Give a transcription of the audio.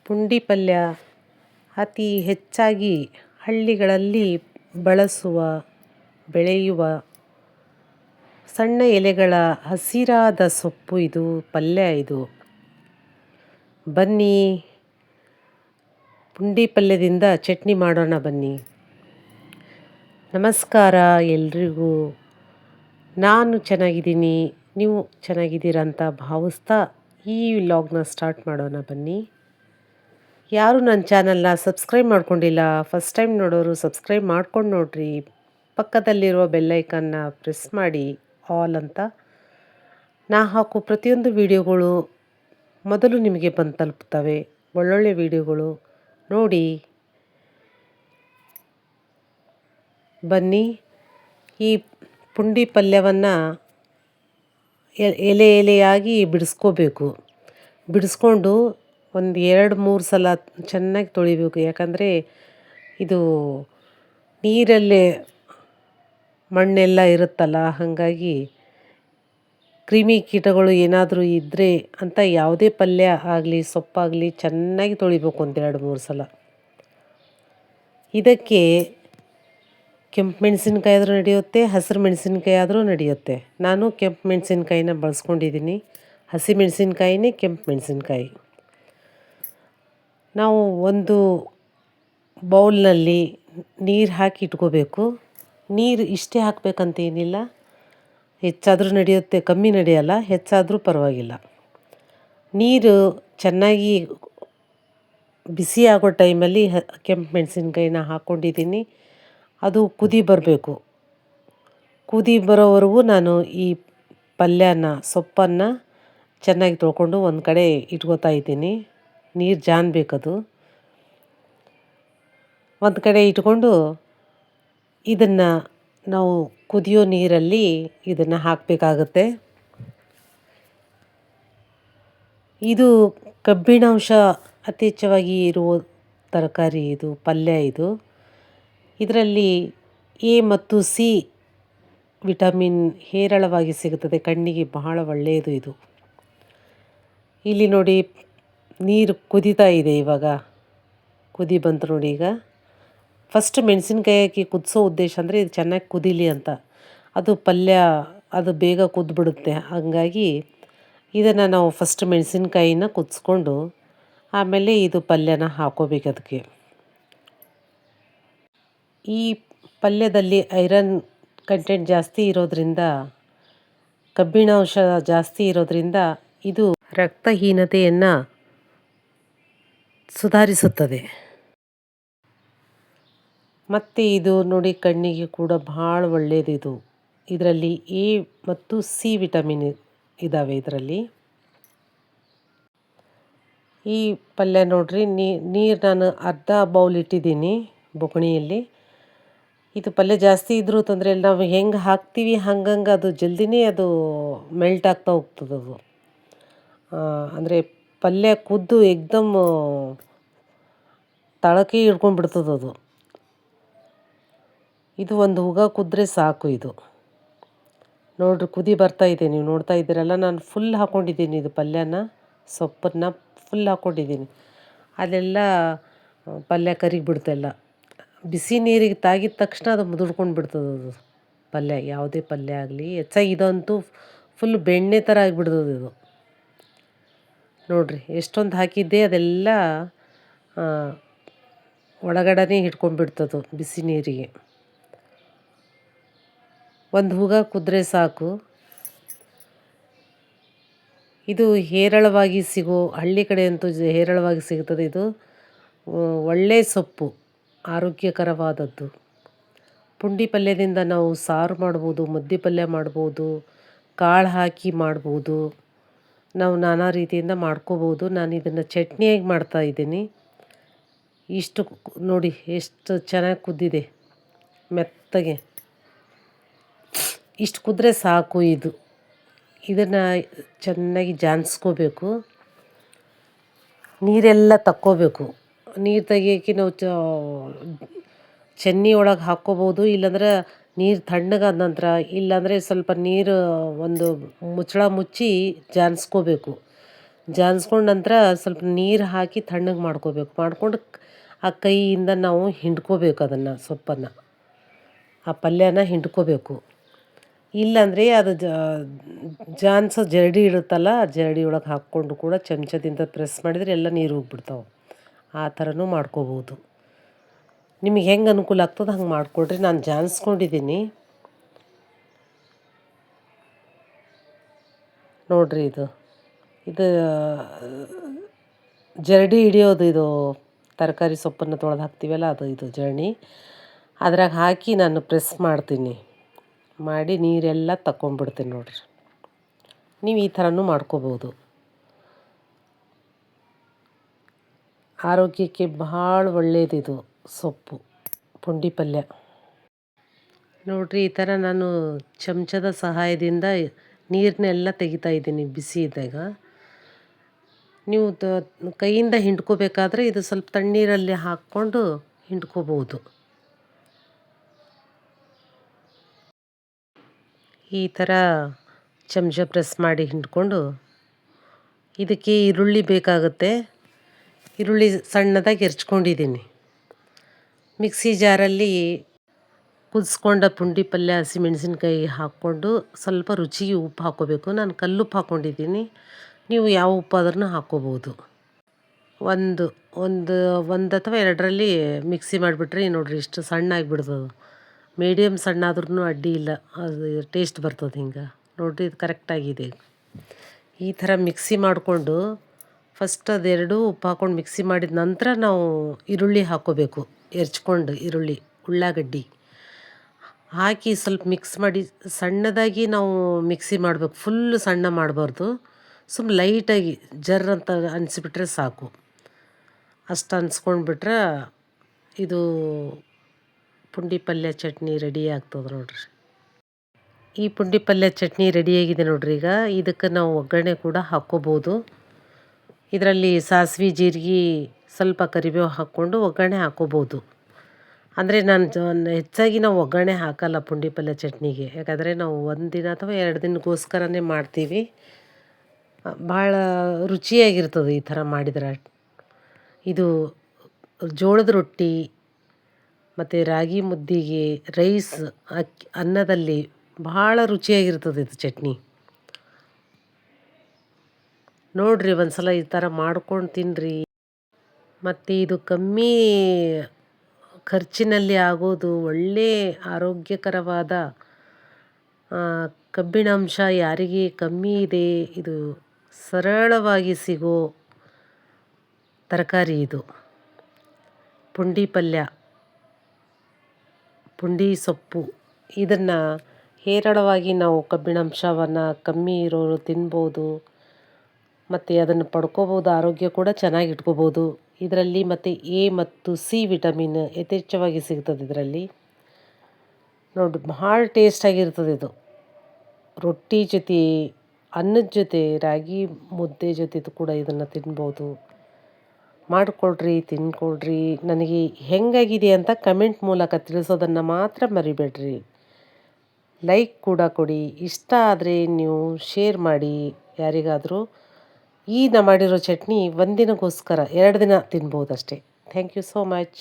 ಪುಂಡಿ ಪಲ್ಯ ಅತಿ ಹೆಚ್ಚಾಗಿ ಹಳ್ಳಿಗಳಲ್ಲಿ ಬೆಳೆಯುವ ಸಣ್ಣ ಎಲೆಗಳ ಹಸಿರಾದ ಸೊಪ್ಪು ಇದು, ಪಲ್ಯ ಇದು. ಬನ್ನಿ ಪುಂಡಿ ಪಲ್ಯದಿಂದ ಚಟ್ನಿ ಮಾಡೋಣ ಬನ್ನಿ. ನಮಸ್ಕಾರ ಎಲ್ರಿಗೂ. ನಾನು ಚೆನ್ನಾಗಿದ್ದೀನಿ, ನೀವು ಚೆನ್ನಾಗಿದ್ದೀರಂತ ಭಾವಿಸ್ತಾ ಈ ವ್ಲಾಗ್ನ ಸ್ಟಾರ್ಟ್ ಮಾಡೋಣ ಬನ್ನಿ. ಯಾರು ನನ್ನ ಚಾನಲ್ನ ಸಬ್ಸ್ಕ್ರೈಬ್ ಮಾಡ್ಕೊಂಡಿಲ್ಲ, ಫಸ್ಟ್ ಟೈಮ್ ನೋಡೋರು ಸಬ್ಸ್ಕ್ರೈಬ್ ಮಾಡ್ಕೊಂಡು ನೋಡ್ರಿ. ಪಕ್ಕದಲ್ಲಿರುವ ಬೆಲ್ಲೈಕನ್ನ ಪ್ರೆಸ್ ಮಾಡಿ ಆಲ್ ಅಂತ. ನಾ ಹಾಕೋ ಪ್ರತಿಯೊಂದು ವಿಡಿಯೋಗಳು ಮೊದಲು ನಿಮಗೆ ಬಂದು ತಲುಪ್ತವೆ. ಒಳ್ಳೊಳ್ಳೆ ವಿಡಿಯೋಗಳು ನೋಡಿ. ಬನ್ನಿ ಈ ಪುಂಡಿ ಪಲ್ಯವನ್ನು ಎಲೆಯಾಗಿ ಬಿಡಿಸ್ಕೋಬೇಕು. ಬಿಡಿಸ್ಕೊಂಡು ಒಂದು 2-3 ಸಲ ಚೆನ್ನಾಗಿ ತೊಳಿಬೇಕು. ಯಾಕಂದರೆ ಇದು ನೀರಲ್ಲೇ ಮಣ್ಣೆಲ್ಲ ಇರುತ್ತಲ್ಲ, ಹಾಗಾಗಿ ಕ್ರಿಮಿ ಕೀಟಗಳು ಏನಾದರೂ ಇದ್ದರೆ ಅಂತ ಯಾವುದೇ ಪಲ್ಯ ಆಗಲಿ ಸೊಪ್ಪಾಗಲಿ ಚೆನ್ನಾಗಿ ತೊಳಿಬೇಕು 1-2-3 ಸಲ. ಇದಕ್ಕೆ ಕೆಂಪು ಮೆಣಸಿನ್ಕಾಯಿ ಆದರೂ ನಡೆಯುತ್ತೆ, ಹಸಿರು ಮೆಣಸಿನ್ಕಾಯಿ ಆದರೂ ನಡೆಯುತ್ತೆ. ನಾನು ಕೆಂಪು ಮೆಣಸಿನ್ಕಾಯಿನ ಬಳಸ್ಕೊಂಡಿದ್ದೀನಿ. ಹಸಿ ಮೆಣಸಿನ್ಕಾಯಿನೇ ಕೆಂಪು ಮೆಣಸಿನ್ಕಾಯಿ. ನಾವು ಒಂದು ಬೌಲ್ನಲ್ಲಿ ನೀರು ಹಾಕಿ ಇಟ್ಕೋಬೇಕು. ನೀರು ಇಷ್ಟೇ ಹಾಕಬೇಕಂತೇನಿಲ್ಲ, ಹೆಚ್ಚಾದರೂ ನಡೆಯುತ್ತೆ, ಕಮ್ಮಿ ನಡೆಯಲ್ಲ, ಹೆಚ್ಚಾದರೂ ಪರವಾಗಿಲ್ಲ. ನೀರು ಚೆನ್ನಾಗಿ ಬಿಸಿ ಆಗೋ ಟೈಮಲ್ಲಿ ಕೆಂಪು ಮೆಣಸಿನ್ಕಾಯಿನ ಹಾಕ್ಕೊಂಡಿದ್ದೀನಿ. ಅದು ಕುದಿ ಬರಬೇಕು. ಕುದಿ ಬರೋವರೆಗೂ ನಾನು ಈ ಸೊಪ್ಪನ್ನು ಚೆನ್ನಾಗಿ ತೊಳ್ಕೊಂಡು ಒಂದು ಕಡೆ ಇಟ್ಕೋತಾ ಇದ್ದೀನಿ. ನೀರು ಜಾನ್ಬೇಕದು. ಒಂದು ಕಡೆ ಇಟ್ಕೊಂಡು ಇದನ್ನು ನಾವು ಕುದಿಯೋ ನೀರಲ್ಲಿ ಇದನ್ನು ಹಾಕಬೇಕಾಗುತ್ತೆ. ಇದು ಕಬ್ಬಿಣಾಂಶ ಅತಿ ಹೆಚ್ಚವಾಗಿ ಇರುವ ತರಕಾರಿ ಇದು, ಪಲ್ಯ ಇದು. ಇದರಲ್ಲಿ ಎ ಮತ್ತು ಸಿ ವಿಟಮಿನ್ ಹೇರಳವಾಗಿ ಸಿಗುತ್ತದೆ. ಕಣ್ಣಿಗೆ ಬಹಳ ಒಳ್ಳೆಯದು ಇದು. ಇಲ್ಲಿ ನೋಡಿ, ನೀರು ಕುದೀತಾ ಇದೆ. ಇವಾಗ ಕುದಿ ಬಂತು ನೋಡಿ. ಈಗ ಫಸ್ಟ್ ಮೆಣಸಿನ್ಕಾಯಿ ಹಾಕಿ ಕುದಿಸೋ ಉದ್ದೇಶ ಅಂದರೆ ಇದು ಚೆನ್ನಾಗಿ ಕುದೀಲಿ ಅಂತ. ಅದು ಪಲ್ಯ ಅದು ಬೇಗ ಕುದ್ಬಿಡುತ್ತೆ. ಹಾಗಾಗಿ ಇದನ್ನು ನಾವು ಫಸ್ಟ್ ಮೆಣಸಿನ್ಕಾಯಿನ ಕುದಿಸ್ಕೊಂಡು ಆಮೇಲೆ ಇದು ಪಲ್ಯನ ಹಾಕೋಬೇಕು ಅದಕ್ಕೆ. ಈ ಪಲ್ಯದಲ್ಲಿ ಐರನ್ ಕಂಟೆಂಟ್ ಜಾಸ್ತಿ ಇರೋದ್ರಿಂದ, ಕಬ್ಬಿಣಾಂಶ ಜಾಸ್ತಿ ಇರೋದ್ರಿಂದ ಇದು ರಕ್ತಹೀನತೆಯನ್ನು ಸುಧಾರಿಸುತ್ತದೆ. ಮತ್ತು ಇದು ನೋಡಿ, ಕಣ್ಣಿಗೆ ಕೂಡ ಭಾಳ ಒಳ್ಳೆಯದಿದು. ಇದರಲ್ಲಿ ಎ ಮತ್ತು ಸಿ ವಿಟಮಿನ್ ಇದ್ದಾವೆ ಇದರಲ್ಲಿ. ಈ ಪಲ್ಯ ನೋಡ್ರಿ, ನೀರು ನಾನು ಅರ್ಧ ಬೌಲ್ ಇಟ್ಟಿದ್ದೀನಿ ಬೊಗಣಿಯಲ್ಲಿ. ಇದು ಪಲ್ಯ ಜಾಸ್ತಿ ಇದ್ರೂ ತೊಂದರೆ ಇಲ್ಲ, ನಾವು ಹೆಂಗೆ ಹಾಕ್ತೀವಿ ಹಂಗಂಗೆ ಅದು ಜಲ್ದಿನೇ ಅದು ಮೆಲ್ಟ್ ಆಗ್ತಾ ಹೋಗ್ತದೆ. ಅದು ಅಂದರೆ ಪಲ್ಯ ಕುದ್ದು ಏಕ್ದಮ್ ತಳಕ್ಕೆ ಹಿಡ್ಕೊಂಡ್ಬಿಡ್ತದೆ ಅದು. ಇದು ಒಂದು ಹುಗ ಕುದ್ರೆ ಸಾಕು. ಇದು ನೋಡ್ರಿ, ಕುದಿ ಬರ್ತಾ ಇದೆ, ನೀವು ನೋಡ್ತಾ ಇದ್ದೀರಲ್ಲ. ನಾನು ಫುಲ್ ಹಾಕ್ಕೊಂಡಿದ್ದೀನಿ ಇದು ಪಲ್ಯನ, ಸೊಪ್ಪನ್ನು ಫುಲ್ ಹಾಕ್ಕೊಂಡಿದ್ದೀನಿ. ಅದೆಲ್ಲ ಪಲ್ಯ ಕರಿಗಿಬಿಡ್ತೆಲ್ಲ. ಬಿಸಿ ನೀರಿಗೆ ತಾಗಿದ ತಕ್ಷಣ ಅದು ಮುದುಡ್ಕೊಂಡು ಬಿಡ್ತದೆ ಅದು ಪಲ್ಯ. ಯಾವುದೇ ಪಲ್ಯ ಆಗಲಿ ಹೆಚ್ಚಾಗಿ ಇದಂತೂ ಫುಲ್ ಬೆಣ್ಣೆ ಥರ ಆಗಿಬಿಡ್ತದೆ ಇದು. ನೋಡ್ರಿ, ಎಷ್ಟೊಂದು ಹಾಕಿದ್ದೆ ಅದೆಲ್ಲ ಒಳಗಡೆನೇ ಹಿಡ್ಕೊಂಡ್ಬಿಡ್ತದೆ ಬಿಸಿ ನೀರಿಗೆ. ಒಂದು ಹುಗ ಕುದ್ರೆ ಸಾಕು. ಇದು ಹೇರಳವಾಗಿ ಸಿಗೋ, ಹಳ್ಳಿ ಕಡೆ ಅಂತೂ ಹೇರಳವಾಗಿ ಸಿಗ್ತದೆ. ಇದು ಒಳ್ಳೆಯ ಸೊಪ್ಪು, ಆರೋಗ್ಯಕರವಾದದ್ದು. ಪುಂಡಿ ಪಲ್ಯದಿಂದ ನಾವು ಸಾರು ಮಾಡ್ಬೋದು, ಮುದ್ದೆ ಪಲ್ಯ ಮಾಡ್ಬೋದು, ಕಾಳು ಹಾಕಿ ಮಾಡ್ಬೋದು, ನಾವು ನಾನಾ ರೀತಿಯಿಂದ ಮಾಡ್ಕೋಬೋದು. ನಾನು ಇದನ್ನು ಚಟ್ನಿಯಾಗಿ ಮಾಡ್ತಾಯಿದ್ದೀನಿ. ಇಷ್ಟು ನೋಡಿ, ಎಷ್ಟು ಚೆನ್ನಾಗಿ ಕುದ್ದಿದೆ ಮೆತ್ತಗೆ. ಇಷ್ಟು ಕುದ್ರೆ ಸಾಕು. ಇದನ್ನು ಚೆನ್ನಾಗಿ ಜಾನ್ಸ್ಕೋಬೇಕು. ನೀರೆಲ್ಲ ತಕ್ಕೋಬೇಕು. ನೀರು ತೆಗಿಯೋಕ್ಕೆ ನಾವು ಚೆನ್ನಿ ಒಳಗೆ ಹಾಕ್ಕೋಬೋದು, ಇಲ್ಲಾಂದ್ರೆ ನೀರು ತಣ್ಣಗಾದ ನಂತರ, ಇಲ್ಲಾಂದರೆ ಸ್ವಲ್ಪ ನೀರು ಒಂದು ಮುಚ್ಚಳ ಮುಚ್ಚಿ ಜಾನ್ಸ್ಕೋಬೇಕು. ಜಾನ್ಸ್ಕೊಂಡ ನಂತರ ಸ್ವಲ್ಪ ನೀರು ಹಾಕಿ ತಣ್ಣಗೆ ಮಾಡ್ಕೋಬೇಕು. ಮಾಡ್ಕೊಂಡು ಆ ಕೈಯಿಂದ ನಾವು ಹಿಂಡ್ಕೋಬೇಕು ಅದನ್ನು, ಸೊಪ್ಪನ್ನು, ಆ ಪಲ್ಯನ ಹಿಂಡ್ಕೋಬೇಕು. ಇಲ್ಲಾಂದರೆ ಅದು ಜಾನ್ಸೋ ಜರಡಿ ಇರುತ್ತಲ್ಲ, ಆ ಜರಡಿ ಒಳಗೆ ಹಾಕ್ಕೊಂಡು ಕೂಡ ಚಮಚದಿಂದ ಪ್ರೆಸ್ ಮಾಡಿದರೆ ಎಲ್ಲ ನೀರು ಹೋಗ್ಬಿಡ್ತಾವೆ. ಆ ಥರನೂ ಮಾಡ್ಕೋಬೋದು. ನಿಮಗೆ ಹೆಂಗೆ ಅನುಕೂಲ ಆಗ್ತದೆ ಹಂಗೆ ಮಾಡಿಕೊಡ್ರಿ. ನಾನು ಜಾನ್ಸ್ಕೊಂಡಿದ್ದೀನಿ ನೋಡಿರಿ. ಇದು ಜರಡಿ ಹಿಡಿಯೋದು, ಇದು ತರಕಾರಿ ಸೊಪ್ಪನ್ನು ತೊಳೆದು ಹಾಕ್ತೀವಲ್ಲ ಇದು ಜರಡಿ. ಅದ್ರಾಗ ಹಾಕಿ ನಾನು ಪ್ರೆಸ್ ಮಾಡ್ತೀನಿ, ಮಾಡಿ ನೀರೆಲ್ಲ ತಗೊಂಬಿಡ್ತೀನಿ ನೋಡಿರಿ. ನೀವು ಈ ಥರನೂ ಮಾಡ್ಕೋಬೋದು. ಆರೋಗ್ಯಕ್ಕೆ ಭಾಳ ಒಳ್ಳೆಯದಿದು ಸೊಪ್ಪು, ಪುಂಡಿ ಪಲ್ಯ ನೋಡಿರಿ. ಈ ಥರ ನಾನು ಚಮಚದ ಸಹಾಯದಿಂದ ನೀರನ್ನೆಲ್ಲ ತೆಗಿತಾ ಇದ್ದೀನಿ ಬಿಸಿ ಇದ್ದಾಗ. ನೀವು ಕೈಯಿಂದ ಹಿಂಡ್ಕೋಬೇಕಾದ್ರೆ ಇದು ಸ್ವಲ್ಪ ತಣ್ಣೀರಲ್ಲಿ ಹಾಕ್ಕೊಂಡು ಹಿಂಡ್ಕೋಬೋದು. ಈ ಥರ ಚಮಚ ಪ್ರೆಸ್ ಮಾಡಿ ಹಿಂಡ್ಕೊಂಡು, ಇದಕ್ಕೆ ಈರುಳ್ಳಿ ಬೇಕಾಗುತ್ತೆ. ಈರುಳ್ಳಿ ಸಣ್ಣದಾಗಿ ಹೆರ್ಚ್ಕೊಂಡಿದ್ದೀನಿ. ಮಿಕ್ಸಿ ಜಾರಲ್ಲಿ ಕುದಿಸ್ಕೊಂಡ ಪುಂಡಿ ಪಲ್ಯ, ಹಸಿಮೆಣಸಿನ್ಕಾಯಿ ಹಾಕ್ಕೊಂಡು ಸ್ವಲ್ಪ ರುಚಿಗೆ ಉಪ್ಪು ಹಾಕ್ಕೋಬೇಕು. ನಾನು ಕಲ್ಲುಪ್ಪು ಹಾಕ್ಕೊಂಡಿದ್ದೀನಿ, ನೀವು ಯಾವ ಉಪ್ಪಾದ್ರೂ ಹಾಕ್ಕೋಬೋದು. ಒಂದು ಒಂದು ಒಂದು ಅಥವಾ ಎರಡರಲ್ಲಿ ಮಿಕ್ಸಿ ಮಾಡಿಬಿಟ್ರೆ ನೋಡಿರಿ ಇಷ್ಟು ಸಣ್ಣ ಆಗಿಬಿಡ್ತದೆ. ಮೀಡಿಯಮ್ ಸಣ್ಣ ಆದ್ರೂ ಅಡ್ಡಿ ಇಲ್ಲ, ಅದು ಟೇಸ್ಟ್ ಬರ್ತದೆ. ಹಿಂಗೆ ನೋಡಿರಿ, ಇದು ಕರೆಕ್ಟಾಗಿದೆ. ಈ ಥರ ಮಿಕ್ಸಿ ಮಾಡಿಕೊಂಡು ಫಸ್ಟ್ ಅದೆರಡು ಉಪ್ಪು ಹಾಕ್ಕೊಂಡು ಮಿಕ್ಸಿ ಮಾಡಿದ ನಂತರ ನಾವು ಈರುಳ್ಳಿ ಹಾಕ್ಕೋಬೇಕು. ಹೆರ್ಚ್ಕೊಂಡು ಈರುಳ್ಳಿ, ಉಳ್ಳಾಗಡ್ಡಿ ಹಾಕಿ ಸ್ವಲ್ಪ ಮಿಕ್ಸ್ ಮಾಡಿ ಸಣ್ಣದಾಗಿ ನಾವು ಮಿಕ್ಸಿ ಮಾಡಬೇಕು. ಫುಲ್ಲು ಸಣ್ಣ ಮಾಡಬಾರ್ದು, ಸುಮ್ಮನೆ ಲೈಟಾಗಿ ಜರ್ರ್ ಅಂತ ಅನಿಸಿಬಿಟ್ರೆ ಸಾಕು. ಅಷ್ಟು ಅನ್ಸ್ಕೊಂಡ್ಬಿಟ್ರೆ ಇದು ಪುಂಡಿ ಪಲ್ಯ ಚಟ್ನಿ ರೆಡಿ ಆಗ್ತದೆ ನೋಡಿರಿ. ಈ ಪುಂಡಿ ಪಲ್ಯ ಚಟ್ನಿ ರೆಡಿಯಾಗಿದೆ ನೋಡಿರಿ. ಈಗ ಇದಕ್ಕೆ ನಾವು ಒಗ್ಗರಣೆ ಕೂಡ ಹಾಕ್ಕೋಬೋದು. ಇದರಲ್ಲಿ ಸಾಸಿವೆ, ಜೀರಿಗೆ, ಸ್ವಲ್ಪ ಕರಿಬೇವು ಹಾಕ್ಕೊಂಡು ಒಗ್ಗರಣೆ ಹಾಕ್ಕೋಬೋದು. ಅಂದರೆ ನಾನು ಹೆಚ್ಚಾಗಿ ನಾವು ಒಗ್ಗರಣೆ ಹಾಕಲ್ಲ ಪುಂಡಿ ಪಲ್ಯ ಚಟ್ನಿಗೆ. ಯಾಕಂದರೆ ನಾವು 1 ದಿನ ಅಥವಾ 2 ದಿನಕ್ಕೋಸ್ಕರನೇ ಮಾಡ್ತೀವಿ. ಭಾಳ ರುಚಿಯಾಗಿರ್ತದೆ ಈ ಥರ ಮಾಡಿದ್ರೆ. ಇದು ಜೋಳದ ರೊಟ್ಟಿ ಮತ್ತು ರಾಗಿ ಮುದ್ದೆಗೆ, ರೈಸ್, ಅನ್ನದಲ್ಲಿ ಭಾಳ ರುಚಿಯಾಗಿರ್ತದೆ ಇದು ಚಟ್ನಿ. ನೋಡಿರಿ, ಒಂದು ಸಲ ಈ ಥರ ಮಾಡ್ಕೊಂಡು ತಿನ್ನಿರಿ. ಮತ್ತು ಇದು ಕಮ್ಮಿ ಖರ್ಚಿನಲ್ಲಿ ಆಗೋದು, ಒಳ್ಳೆ ಆರೋಗ್ಯಕರವಾದ ಕಬ್ಬಿಣಾಂಶ ಯಾರಿಗೆ ಕಮ್ಮಿ ಇದೆ, ಇದು ಸರಳವಾಗಿ ಸಿಗೋ ತರಕಾರಿ ಇದು ಪುಂಡಿ ಪಲ್ಯ, ಪುಂಡಿ ಸೊಪ್ಪು. ಇದನ್ನು ಹೇರಳವಾಗಿ ನಾವು ಕಬ್ಬಿಣಾಂಶವನ್ನು ಕಮ್ಮಿ ಇರೋರು ತಿನ್ಬೋದು ಮತ್ತು ಅದನ್ನು ಪಡ್ಕೋಬೋದು. ಆರೋಗ್ಯ ಕೂಡ ಚೆನ್ನಾಗಿ ಇಟ್ಕೋಬೋದು ಇದರಲ್ಲಿ. ಮತ್ತು ಎ ಮತ್ತು ಸಿ ವಿಟಮಿನ್ ಯಥೇಚ್ಛವಾಗಿ ಸಿಗ್ತದೆ ಇದರಲ್ಲಿ. ನೋಡಿ, ಭಾಳ ಟೇಸ್ಟಾಗಿರ್ತದೆ ಇದು. ರೊಟ್ಟಿ ಜೊತೆ, ಅನ್ನದ ಜೊತೆ, ರಾಗಿ ಮುದ್ದೆ ಜೊತೆ ಕೂಡ ಇದನ್ನು ತಿನ್ಬೋದು. ಮಾಡಿಕೊಳ್ರಿ, ತಿನ್ಕೊಳ್ರಿ. ನನಗೆ ಹೆಂಗಾಗಿದೆ ಅಂತ ಕಮೆಂಟ್ ಮೂಲಕ ತಿಳಿಸೋದನ್ನು ಮಾತ್ರ ಮರಿಬೇಡ್ರಿ. ಲೈಕ್ ಕೂಡ ಕೊಡಿ. ಇಷ್ಟ ಆದರೆ ನೀವು ಶೇರ್ ಮಾಡಿ ಯಾರಿಗಾದರೂ. ನಾ ಮಾಡಿರೋ ಚಟ್ನಿ 1 ದಿನಕ್ಕೋಸ್ಕರ 2 ದಿನ ತಿನ್ಬೋದು ಅಷ್ಟೇ. Thank you so much.